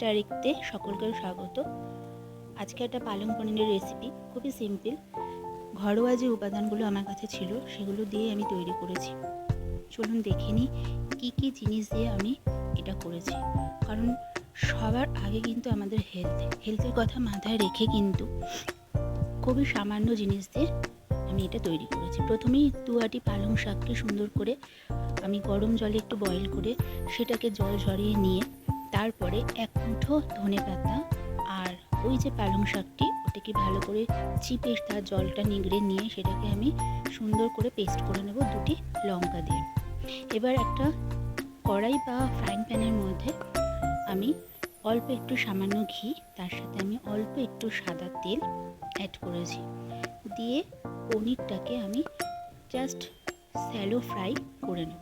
ডাইরেক্টে সকলকে স্বাগত। আজকে একটা পালং পনিরের রেসিপি, খুবই সিম্পল। ঘরোয়া যে উপাদানগুলো আমার কাছে ছিল সেগুলো দিয়ে আমি তৈরি করেছি। চলুন দেখে নিই কী কী জিনিস দিয়ে আমি এটা করেছি। কারণ সবার আগে কিন্তু আমাদের হেলথের কথা মাথায় রেখে কিন্তু খুবই সামান্য জিনিস দিয়ে আমি এটা তৈরি করেছি। প্রথমেই 2 আটি পালং শাককে সুন্দর করে আমি গরম জলে একটু বয়েল করে সেটাকে জল ঝরিয়ে নিয়ে তারপরে 1 মুঠো ধনেপাতা আর ওই যে পালং শাকটি ওটাকে ভালো করে চিপে তার জলটা নিগড়ে নিয়ে সেটাকে আমি সুন্দর করে পেস্ট করে নেব 2টি লঙ্কা দিয়ে। এবার একটা কড়াই বা ফ্রাইং প্যানের মধ্যে আমি অল্প একটু সামান্য ঘি, তার সাথে আমি অল্প একটু সাদা তেল অ্যাড করেছি। দিয়ে পনিরটাকে আমি জাস্ট শ্যালো ফ্রাই করে নেব।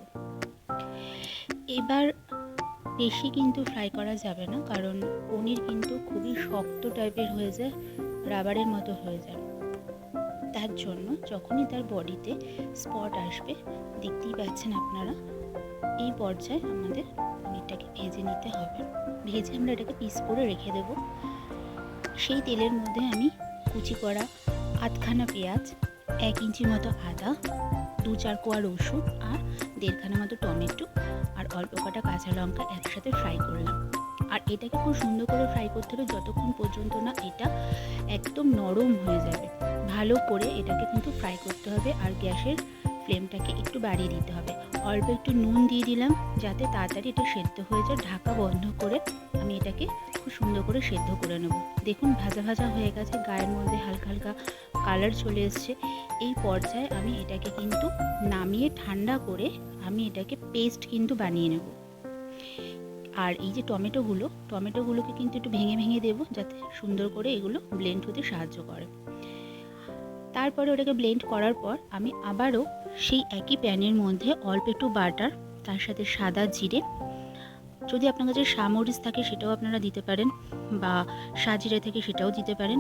এবার বেশি কিন্তু ফ্রাই করা যাবে না, কারণ পনির কিন্তু খুবই শক্ত টাইপের হয়ে যায়, রাবারের মতো হয়ে যায়। তার জন্য যখনই তার বডিতে স্পট আসবে, দেখতেই পাচ্ছেন আপনারা, এই পর্যায়ে আমাদের পনিরটাকে ভেজে নিতে হবে। ভেজে আমরা এটাকে পিস করে রেখে দেব। সেই তেলের মধ্যে আমি কুচি করা আধখানা পেঁয়াজ, 1 ইঞ্চি মতো আদা, 2-4 কোয়া রসুন আর 1.5 খানা মতো টমেটো আর অল্প কটা কাঁচা লঙ্কা একসাথে ফ্রাই করলাম। আর এটাকে খুব সুন্দর করে ফ্রাই করতে হবে যতক্ষণ পর্যন্ত না এটা একদম নরম হয়ে যাবে। ভালো করে এটাকে কিন্তু ফ্রাই করতে হবে। আর গ্যাসের ফ্লেমটাকে একটু বাড়িয়ে দিতে হবে। অল্প একটু নুন দিয়ে দিলাম যাতে তাড়াতাড়ি এটা সেদ্ধ হয়ে যায়। ঢাকা বন্ধ করে আমি এটাকে খুব সুন্দর করে সেদ্ধ করে নেব। দেখুন ভাজা ভাজা হয়ে গেছে, গায়ের মধ্যে হালকা হালকা কালার চলে এসছে। এই পর্যায়ে আমি এটাকে কিন্তু নামিয়ে ঠান্ডা করে আমি এটাকে পেস্ট কিন্তু বানিয়ে নেব। আর এই যে টমেটোগুলোকে কিন্তু একটু ভেঙে ভেঙে দেবো যাতে সুন্দর করে এগুলো ব্লেন্ড হতে সাহায্য করে। তারপরে ওটাকে ব্লেন্ড করার পর আমি আবারও সেই একই প্যানের মধ্যে অল্প একটু বাটার, তার সাথে সাদা জিরে, যদি আপনার কাছে সামরিচ থাকে সেটাও আপনারা দিতে পারেন, বা সাজিরে থেকে সেটাও দিতে পারেন।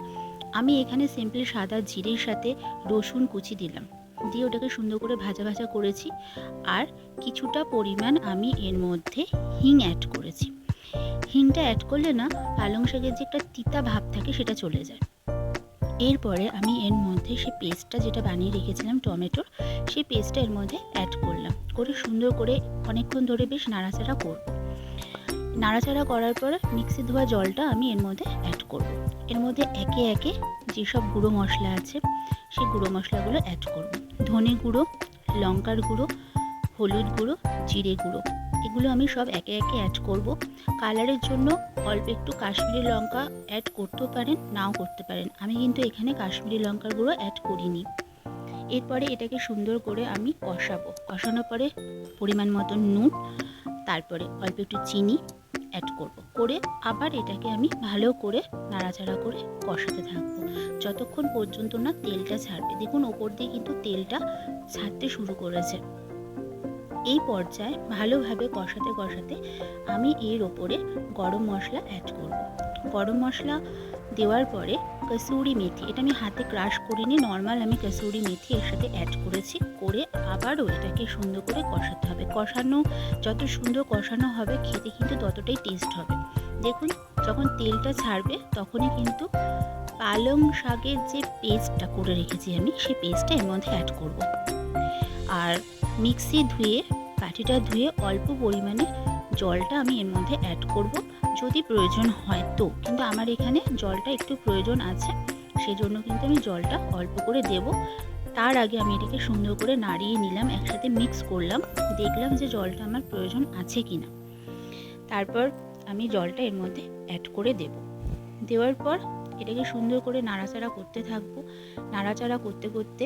আমি এখানে সিম্পলি সাদা জিরের সাথে রসুন কুচি দিলাম, দিয়ে ওটাকে সুন্দর করে ভাজা ভাজা করেছি। আর কিছুটা পরিমাণ আমি এর মধ্যে হিং অ্যাড করেছি। হিংটা অ্যাড করলে না পালং শাকের যে একটা তিতা ভাব থাকে সেটা চলে যায়। এরপরে আমি এর মধ্যে সেই পেস্টটা যেটা বানিয়ে রেখেছিলাম টমেটোর, সেই পেস্টটা এর মধ্যে অ্যাড করলাম, করে সুন্দর করে অনেকক্ষণ ধরে বেশ নাড়াচাড়া করব। নাড়াচাড়া করার পর মিক্সি ধোয়া জলটা আমি এর মধ্যে অ্যাড করব। এর মধ্যে একে একে যেসব গুঁড়ো মশলা আছে সেই গুঁড়ো মশলাগুলো অ্যাড করব। ধনে গুঁড়ো, লঙ্কার গুঁড়ো, হলুদ গুঁড়ো, জিরে গুঁড়ো, এগুলো আমি সব একে একে অ্যাড করব। কালারের জন্য অল্প একটু কাশ্মীরি লঙ্কা অ্যাড করতেও পারেন, নাও করতে পারেন। আমি কিন্তু এখানে কাশ্মীরি লঙ্কার গুঁড়ো অ্যাড করিনি। এরপরে এটাকে সুন্দর করে আমি কষাবো। কষানোর পরে পরিমাণ মতো নুন, তারপরে অল্প একটু চিনি অ্যাড করব। করে আবার এটাকে আমি ভালো করে নাড়াচাড়া করে কষাতে থাকবো যতক্ষণ পর্যন্ত না তেলটা ছাড়বে। দেখুন ওপর দিয়ে কিন্তু তেলটা ছাড়তে শুরু করেছে। এই পর্যায়ে ভালোভাবে কষাতে কষাতে আমি এর ওপরে গরম মশলা অ্যাড করব। গরম মশলা দেওয়ার পরে কসুরি মেথি, এটা আমি হাতে ক্রাশ করিনি, নর্মাল আমি কসুরি মেথি এর সাথে অ্যাড করেছি। করে আবারও এটাকে সুন্দর করে কষাতে হবে। কষানো যত সুন্দর কষানো হবে খেতে কিন্তু ততটাই টেস্ট হবে। দেখুন যখন তেলটা ছাড়বে তখনই কিন্তু পালং শাকের যে পেস্টটা করে রেখেছি আমি, সেই পেস্টটা এর মধ্যে অ্যাড করব। আর মিক্সি ধুয়ে বাটিটা ধুয়ে অল্প পরিমাণে জলটা আমি এর মধ্যে অ্যাড করব যদি প্রয়োজন হয় তো, কিন্তু আমার এখানে জলটা একটু প্রয়োজন আছে, সেজন্য কিন্তু আমি জলটা অল্প করে দেব। তার আগে আমি এটাকে সুন্দর করে নাড়িয়ে নিলাম, একসাথে মিক্স করলাম, দেখলাম যে জলটা আমার প্রয়োজন আছে কিনা। তারপর আমি জলটা এর মধ্যে অ্যাড করে দেব। দেওয়ার পর এটাকে সুন্দর করে নাড়াচাড়া করতে থাকবো। নাড়াচাড়া করতে করতে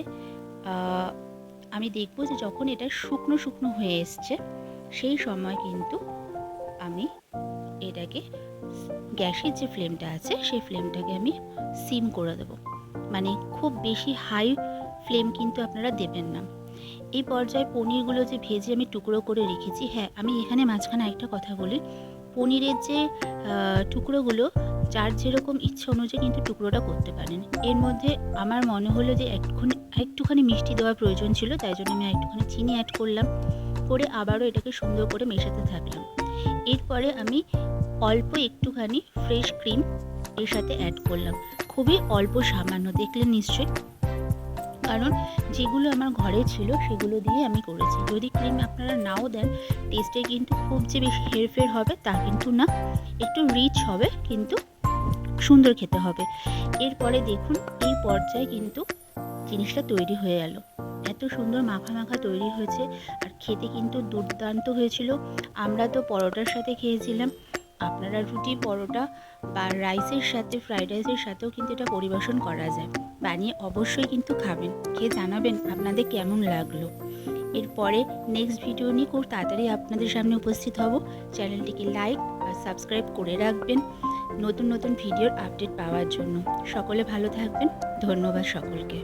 আমি দেখবো যে যখন এটা শুকনো শুকনো হয়ে এসছে সেই সময় কিন্তু আমি এটাকে গ্যাসের যে ফ্লেমটা আছে সেই ফ্লেমটাকে আমি সিম করে দেব। মানে খুব বেশি হাই ফ্লেম কিন্তু আপনারা দেবেন না। এই পর্যায়ে পনিরগুলো যে ভেজে আমি টুকরো করে রেখেছি, হ্যাঁ আমি এখানে মাঝখানে একটা কথা বলি, পনিরের যে টুকরোগুলো যার যেরকম ইচ্ছা অনুযায়ী কিন্তু টুকরোটা করতে পারেন। এর মধ্যে আমার মনে হলো যে একটুখানি মিষ্টি দেওয়ার প্রয়োজন ছিল, তাই জন্য আমি একটুখানি চিনি অ্যাড করলাম। করে আবারও এটাকে সুন্দর করে মেশাতে থাকলাম। এরপরে আমি অল্প একটুখানি ফ্রেশ ক্রিম এর সাথে অ্যাড করলাম, খুবই অল্প সামান্য, দেখলেন নিশ্চয়ই, কারণ যেগুলো আমার ঘরে ছিল সেগুলো দিয়ে আমি করেছি। যদি ক্রিম আপনারা নাও দেন, টেস্টে কিন্তু খুব যে বেশি হেরফের হবে তা কিন্তু না, একটু রিচ হবে কিন্তু সুন্দর খেতে হবে। এরপরে দেখুন এই পর্যায়ে কিন্তু জিনিসটা তৈরি হয়ে গেল, এত সুন্দর মাখা মাখা তৈরি হয়েছে, আর খেতে কিন্তু দুর্দান্ত হয়েছিল। আমরা তো পরোটার সাথে খেয়েছিলাম, আপনারা রুটি, পরোটা বা রাইসের সাথে, ফ্রাইড রাইসের সাথেও কিন্তু এটা পরিবেশন করা যায়। বানিয়ে অবশ্যই কিন্তু খাবেন, খেয়ে জানাবেন আপনাদের কেমন লাগলো। এরপরে নেক্সট ভিডিও নিয়ে খুব তাড়াতাড়ি আপনাদের সামনে উপস্থিত হব। চ্যানেলটিকে লাইক আর সাবস্ক্রাইব করে রাখবেন নতুন নতুন ভিডিওর আপডেট পাওয়ার জন্য। সকলে ভালো থাকবেন, ধন্যবাদ সকলকে।